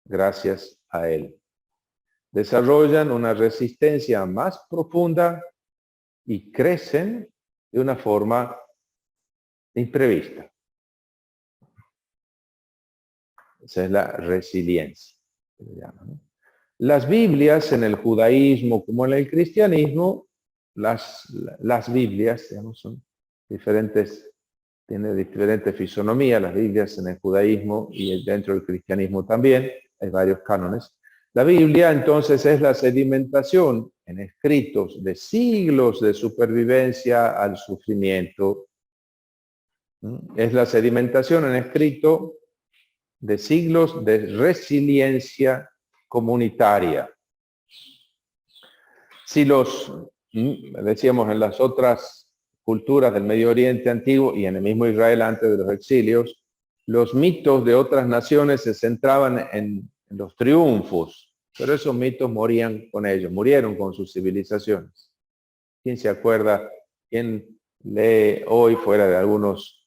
gracias a él. Desarrollan una resistencia más profunda y crecen de una forma imprevista. Esa es la resiliencia, que se llama, ¿no? Las Biblias en el judaísmo como en el cristianismo, las Biblias, digamos, son diferentes, tienen diferentes fisonomías. Las Biblias en el judaísmo y dentro del cristianismo también, hay varios cánones. La Biblia entonces es la sedimentación en escritos de siglos de supervivencia al sufrimiento. Es la sedimentación en escrito de siglos de resiliencia comunitaria. Si decíamos en las otras culturas del Medio Oriente antiguo y en el mismo Israel antes de los exilios, los mitos de otras naciones se centraban en los triunfos, pero esos mitos morían con ellos, murieron con sus civilizaciones. ¿Quién se acuerda? ¿Quién lee hoy, fuera de algunos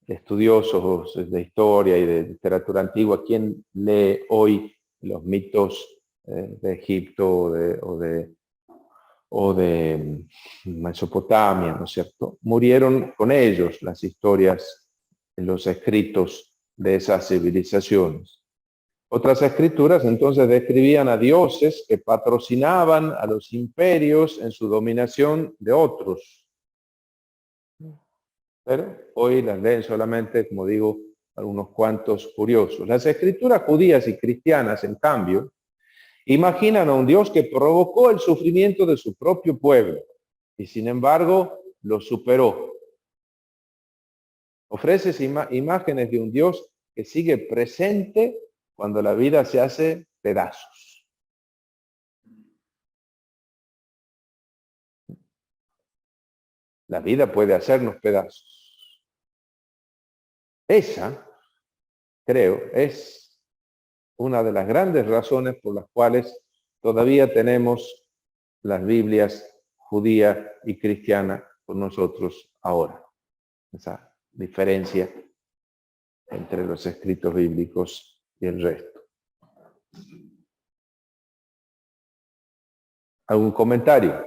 estudiosos de historia y de literatura antigua, quién lee hoy los mitos de Egipto o de Mesopotamia, ¿no es cierto? Murieron con ellos las historias, los escritos de esas civilizaciones. Otras escrituras entonces describían a dioses que patrocinaban a los imperios en su dominación de otros. Pero hoy las leen solamente, como digo, algunos cuantos curiosos. Las escrituras judías y cristianas, en cambio, imaginan a un Dios que provocó el sufrimiento de su propio pueblo y sin embargo lo superó. Ofrece imágenes de un Dios que sigue presente cuando la vida se hace pedazos. La vida puede hacernos pedazos. Esa, creo, es una de las grandes razones por las cuales todavía tenemos las Biblias judía y cristiana con nosotros ahora. Esa diferencia entre los escritos bíblicos y el resto. ¿Algún comentario?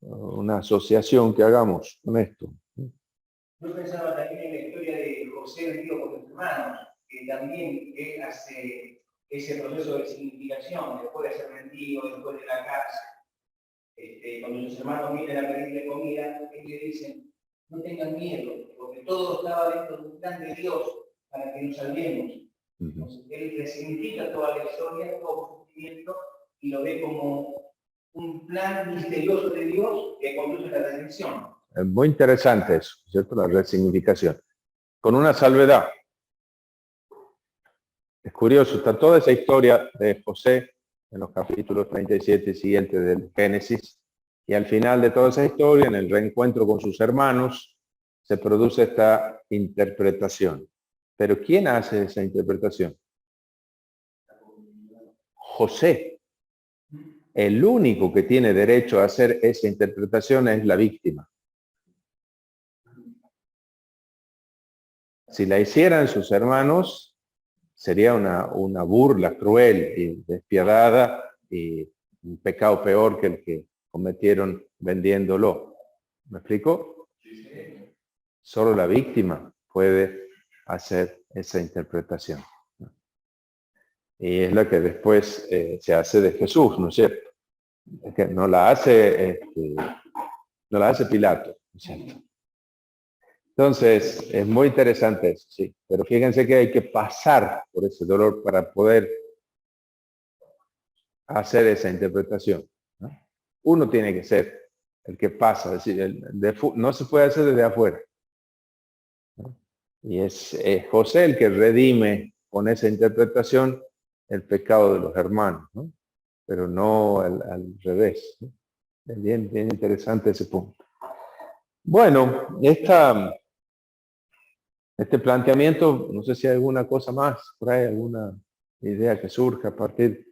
Una asociación que hagamos con esto. Yo pensaba también en la historia de José vendido por los hermanos, que también él hace ese proceso de significación, después de ser vendido, después de la cárcel. Cuando sus hermanos vienen a pedirle comida, ellos le dicen, no tengan miedo, porque todo estaba dentro de un plan de Dios para que nos salvemos. Entonces, él resignifica toda la historia, todo el sufrimiento, y lo ve como un plan misterioso de Dios que conduce a la redención. Es muy interesante eso, ¿cierto? La resignificación. Con una salvedad. Es curioso, está toda esa historia de José en los capítulos 37 y siguientes del Génesis, y al final de toda esa historia, en el reencuentro con sus hermanos, se produce esta interpretación. Pero ¿quién hace esa interpretación? José. El único que tiene derecho a hacer esa interpretación es la víctima. Si la hicieran sus hermanos, sería una burla cruel y despiadada y un pecado peor que el que cometieron vendiéndolo. ¿Me explico? Solo la víctima puede hacer esa interpretación. Y es la que después se hace de Jesús, ¿no es cierto? Es que no la hace Pilato, ¿no es cierto? Entonces, es muy interesante eso, sí. Pero fíjense que hay que pasar por ese dolor para poder hacer esa interpretación, ¿no? Uno tiene que ser el que pasa, es decir, no se puede hacer desde afuera, ¿no? Y es José el que redime con esa interpretación el pecado de los hermanos, ¿no? Pero no al revés, ¿no? Es bien interesante ese punto. Bueno, este planteamiento, no sé si hay alguna cosa más, por ahí alguna idea que surja a partir de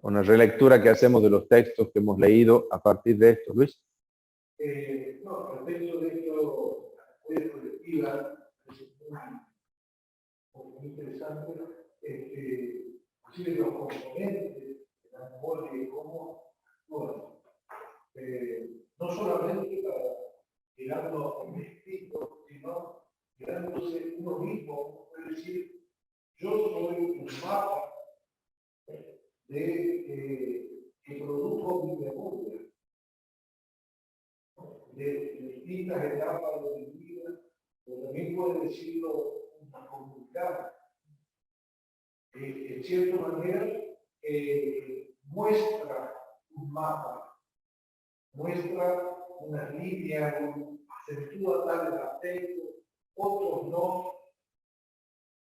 una relectura que hacemos de los textos que hemos leído a partir de esto, Luis. No, respecto de esto, la colectiva, muy interesante, inclusive los componentes de la memoria y cómo, bueno, no solamente para llegarnos a un escrito, sino llegándose uno mismo, es decir, yo soy un mapa que produjo mi memoria de distintas etapas de mi vida, pero también puede decirlo una comunidad. En cierta manera, muestra un mapa, muestra unas líneas, acentúa tal aspecto, otros no.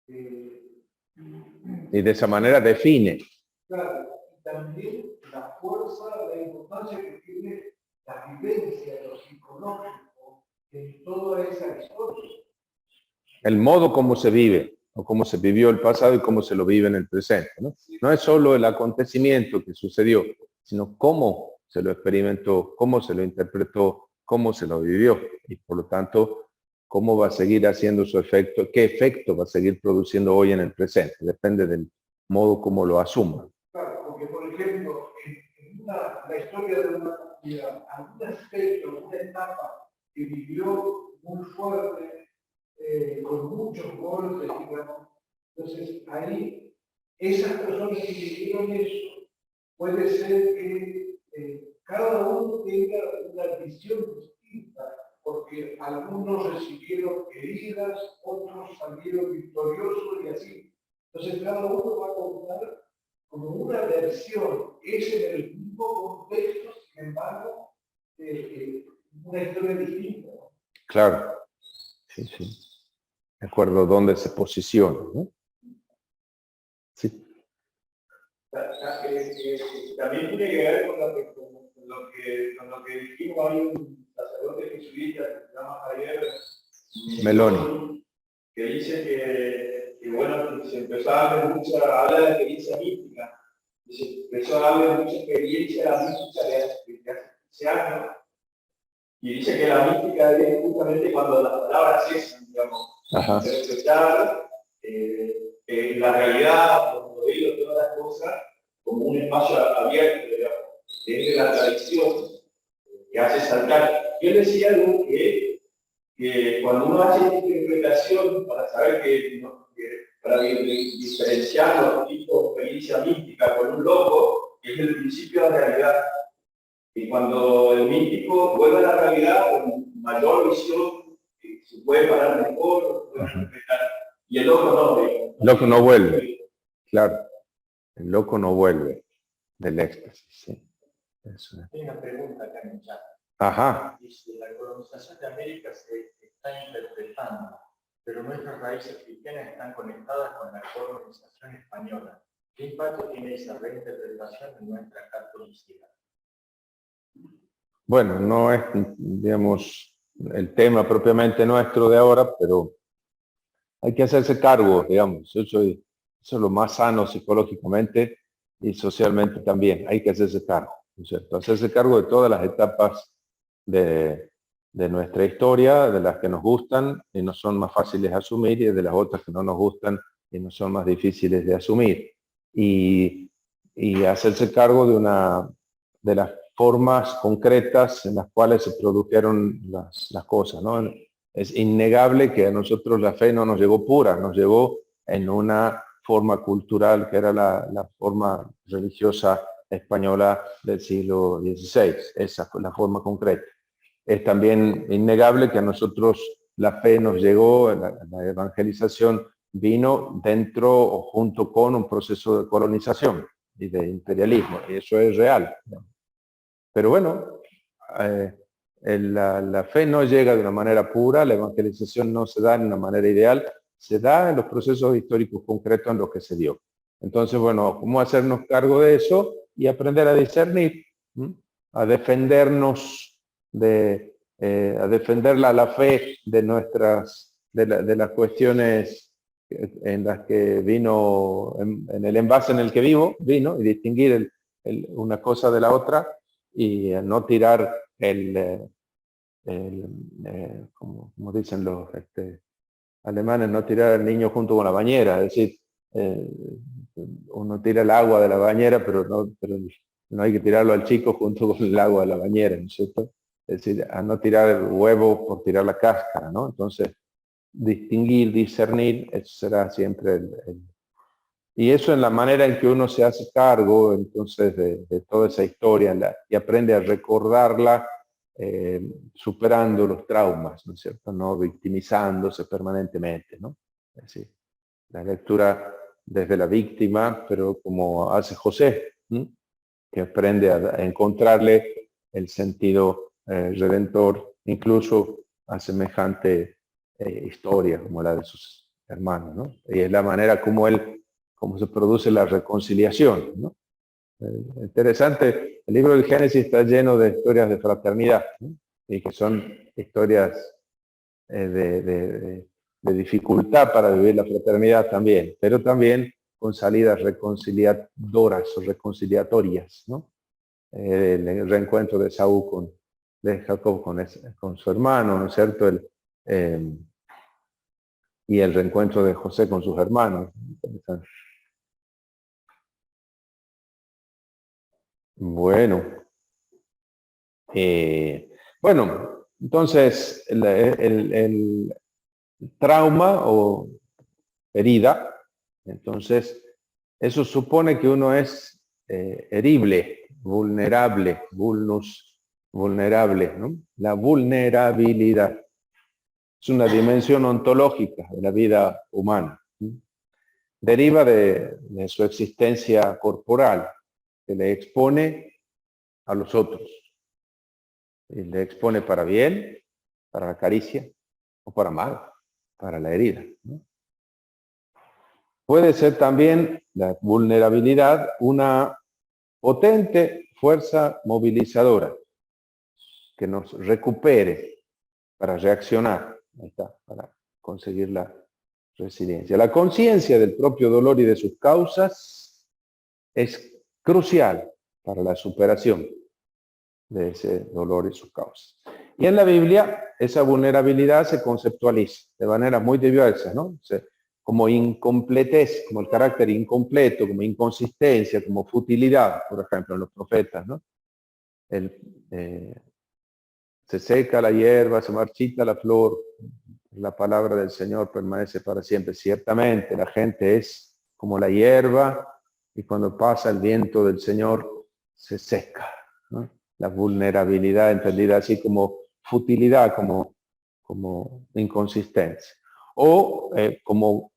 Y de esa manera define. Claro, y también la fuerza, la importancia que tiene la vivencia, lo psicológico, en toda esa historia. El modo como se vive, o cómo se vivió el pasado y cómo se lo vive en el presente, ¿no? No es solo el acontecimiento que sucedió, sino cómo se lo experimentó, cómo se lo interpretó, cómo se lo vivió, y por lo tanto, cómo va a seguir haciendo su efecto, qué efecto va a seguir produciendo hoy en el presente. Depende del modo como lo asuma. Claro, porque por ejemplo, la historia de una comunidad, algún aspecto, una etapa que vivió muy fuerte, con muchos golpes, digamos, entonces ahí esas personas que vivieron eso, puede ser que cada uno tenga una visión distinta, porque algunos recibieron heridas, otros salieron victoriosos y así. Entonces cada uno va a contar como una versión, es en el mismo contexto, sin embargo, una historia distinta. Claro, sí, sí. De acuerdo a dónde se posiciona, ¿no? Sí. También tiene que ver con lo que dijimos. Hay un sacerdote jesuita que se llama Javier Meloni, que dice que bueno, se empezó a hablar de experiencia mística, se empezó a hablar de mucha experiencia mística de hace 15 años, y dice que la mística es justamente cuando las palabras cesan, digamos, de respetar la realidad, los modelos, todas las cosas, como un espacio abierto, digamos, desde la tradición que hace saltar. Yo decía algo que cuando uno hace esta interpretación para saber para diferenciar los tipos de experiencia mística con un loco, es el principio de la realidad. Y cuando el místico vuelve a la realidad con mayor visión, se puede parar mejor, puede interpretar. Y el loco no. El loco no vuelve, claro. El loco no vuelve del éxtasis, sí. Eso es. Hay una pregunta acá en el chat. Ajá. Dice, la colonización de América se está interpretando, pero nuestras raíces cristianas están conectadas con la colonización española. ¿Qué impacto tiene esa reinterpretación en nuestra catolicidad? Bueno, no es, digamos, el tema propiamente nuestro de ahora, pero hay que hacerse cargo, digamos. Eso es lo más sano psicológicamente y socialmente también. Hay que hacerse cargo, ¿no es cierto? Hacerse cargo de todas las etapas de nuestra historia, de las que nos gustan y no son más fáciles de asumir, y de las otras que no nos gustan y no son más difíciles de asumir. Y hacerse cargo de las formas concretas en las cuales se produjeron las cosas, ¿no? Es innegable que a nosotros la fe no nos llegó pura, nos llegó en una forma cultural que era la forma religiosa española del siglo XVI. Esa fue la forma concreta. Es también innegable que a nosotros la fe nos llegó, la evangelización vino dentro o junto con un proceso de colonización y de imperialismo, y eso es real. Pero bueno, la fe no llega de una manera pura, la evangelización no se da de una manera ideal, se da en los procesos históricos concretos en los que se dio. Entonces, bueno, ¿cómo hacernos cargo de eso y aprender a discernir, a defendernos a defender la fe de de las cuestiones en las que vino, en el envase en el que vino, y distinguir una cosa de la otra y no tirar como dicen los alemanes, no tirar al niño junto con la bañera, es decir, uno tira el agua de la bañera, pero no hay que tirarlo al chico junto con el agua de la bañera, ¿no es cierto? Es decir, a no tirar el huevo por tirar la cáscara, ¿no? Entonces, distinguir, discernir, eso será siempre y eso en la manera en que uno se hace cargo, entonces, de toda esa historia y aprende a recordarla superando los traumas, ¿no es cierto? No victimizándose permanentemente, ¿no? Es decir, la lectura desde la víctima, pero como hace José, que aprende a encontrarle el sentido redentor, incluso a semejante historia como la de sus hermanos, ¿no? Y es la manera como se produce la reconciliación, ¿no? Interesante, el libro del Génesis está lleno de historias de fraternidad, ¿no? Y que son historias de dificultad para vivir la fraternidad también, pero también con salidas reconciliadoras o reconciliatorias, ¿no? El reencuentro de Saúl de Jacob con su hermano, ¿no es cierto? Y el reencuentro de José con sus hermanos. Bueno, entonces el trauma o herida, entonces Eso supone que uno es herible, vulnerable, vulnerable, ¿no? La vulnerabilidad es una dimensión ontológica de la vida humana. Deriva de su existencia corporal, que le expone a los otros. Y le expone para bien, para la caricia, o para mal, para la herida, ¿no? Puede ser también la vulnerabilidad una potente fuerza movilizadora que nos recupere para reaccionar, ahí está, para conseguir la resiliencia. La conciencia del propio dolor y de sus causas es crucial para la superación de ese dolor y sus causas. Y en la Biblia esa vulnerabilidad se conceptualiza de manera muy diversa, ¿no? Como incompletez, como el carácter incompleto, como inconsistencia, como futilidad, por ejemplo, en los profetas, ¿no? Se seca la hierba, se marchita la flor, la palabra del Señor permanece para siempre. Ciertamente la gente es como la hierba y cuando pasa el viento del Señor se seca, ¿no? La vulnerabilidad entendida así como futilidad, como inconsistencia. O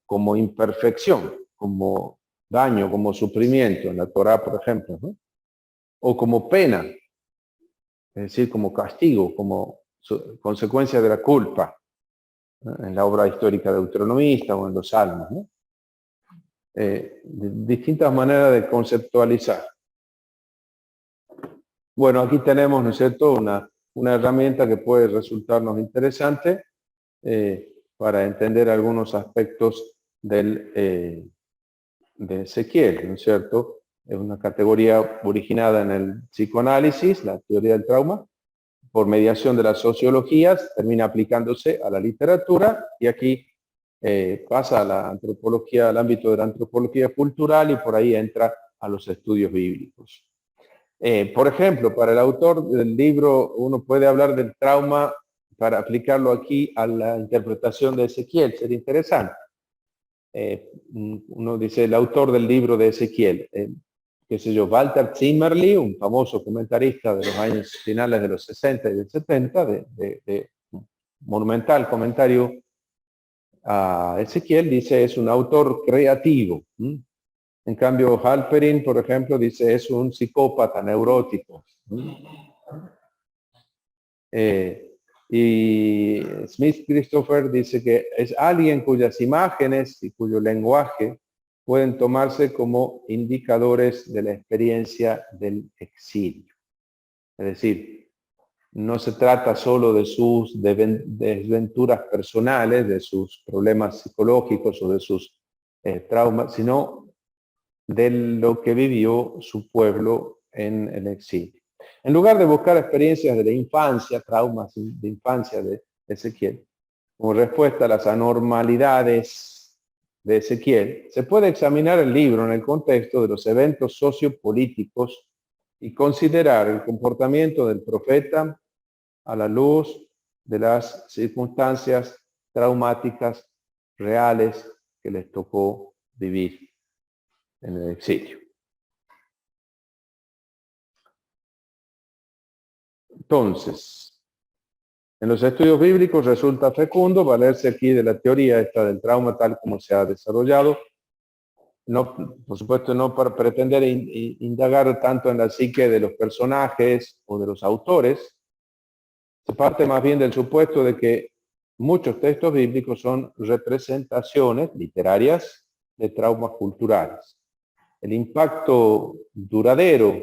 como imperfección, como daño, como sufrimiento en la Torá, por ejemplo, ¿no? O como pena, es decir, como castigo, como consecuencia de la culpa, ¿no? En la obra histórica deuteronomista o en los salmos, ¿no? Distintas maneras de conceptualizar. Bueno, aquí tenemos, ¿no es cierto?, una herramienta que puede resultarnos interesante para entender algunos aspectos de Ezequiel, ¿no es cierto? Es una categoría originada en el psicoanálisis, la teoría del trauma, por mediación de las sociologías, termina aplicándose a la literatura y aquí pasa a la antropología, al ámbito de la antropología cultural y por ahí entra a los estudios bíblicos. Por ejemplo, para el autor del libro, uno puede hablar del trauma para aplicarlo aquí a la interpretación de Ezequiel, sería interesante. Uno dice el autor del libro de Ezequiel, qué sé yo, Walter Zimmerli, un famoso comentarista de los años finales de los 60 y del 70, de monumental comentario a Ezequiel, dice es un autor creativo. En cambio, Halperin, por ejemplo, dice es un psicópata neurótico. Y Smith Christopher dice que es alguien cuyas imágenes y cuyo lenguaje pueden tomarse como indicadores de la experiencia del exilio. Es decir, no se trata solo de sus desventuras personales, de sus problemas psicológicos o de sus traumas, sino de lo que vivió su pueblo en el exilio. En lugar de buscar experiencias de la infancia, traumas de infancia de Ezequiel, como respuesta a las anormalidades de Ezequiel, se puede examinar el libro en el contexto de los eventos sociopolíticos y considerar el comportamiento del profeta a la luz de las circunstancias traumáticas reales que les tocó vivir en el exilio. Entonces, en los estudios bíblicos resulta fecundo valerse aquí de la teoría esta del trauma tal como se ha desarrollado. No, por supuesto, no para pretender indagar tanto en la psique de los personajes o de los autores. Se parte más bien del supuesto de que muchos textos bíblicos son representaciones literarias de traumas culturales. El impacto duradero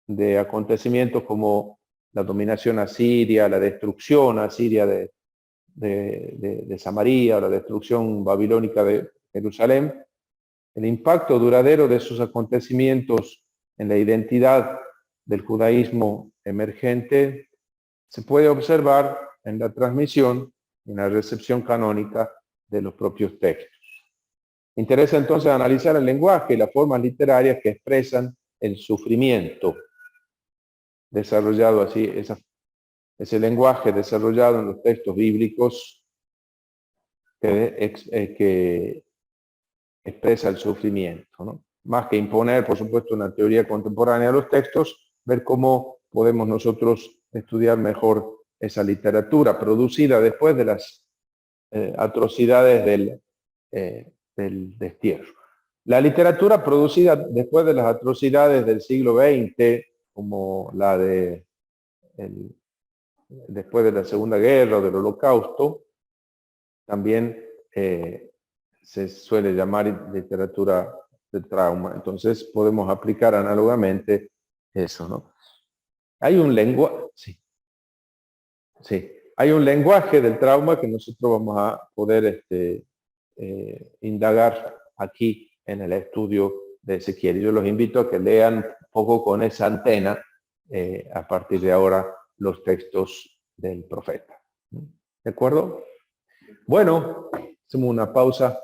de acontecimientos como la dominación asiria, la destrucción asiria de Samaria, la destrucción babilónica de Jerusalén, el impacto duradero de esos acontecimientos en la identidad del judaísmo emergente se puede observar en la transmisión y en la recepción canónica de los propios textos. Interesa entonces analizar el lenguaje y las formas literarias que expresan el sufrimiento desarrollado así, ese lenguaje desarrollado en los textos bíblicos que expresa el sufrimiento, ¿no? más que imponer, por supuesto, una teoría contemporánea de los textos, ver cómo podemos nosotros estudiar mejor esa literatura producida después de las atrocidades del destierro. La literatura producida después de las atrocidades del siglo XX, como la de después de la Segunda Guerra o del Holocausto, también se suele llamar literatura del trauma. Entonces podemos aplicar análogamente eso, ¿no? Hay un lenguaje, sí, hay un lenguaje del trauma que nosotros vamos a poder indagar aquí en el estudio de Ezequiel. Yo los invito a que lean un poco con esa antena a partir de ahora los textos del profeta. ¿De acuerdo? Bueno, hacemos una pausa.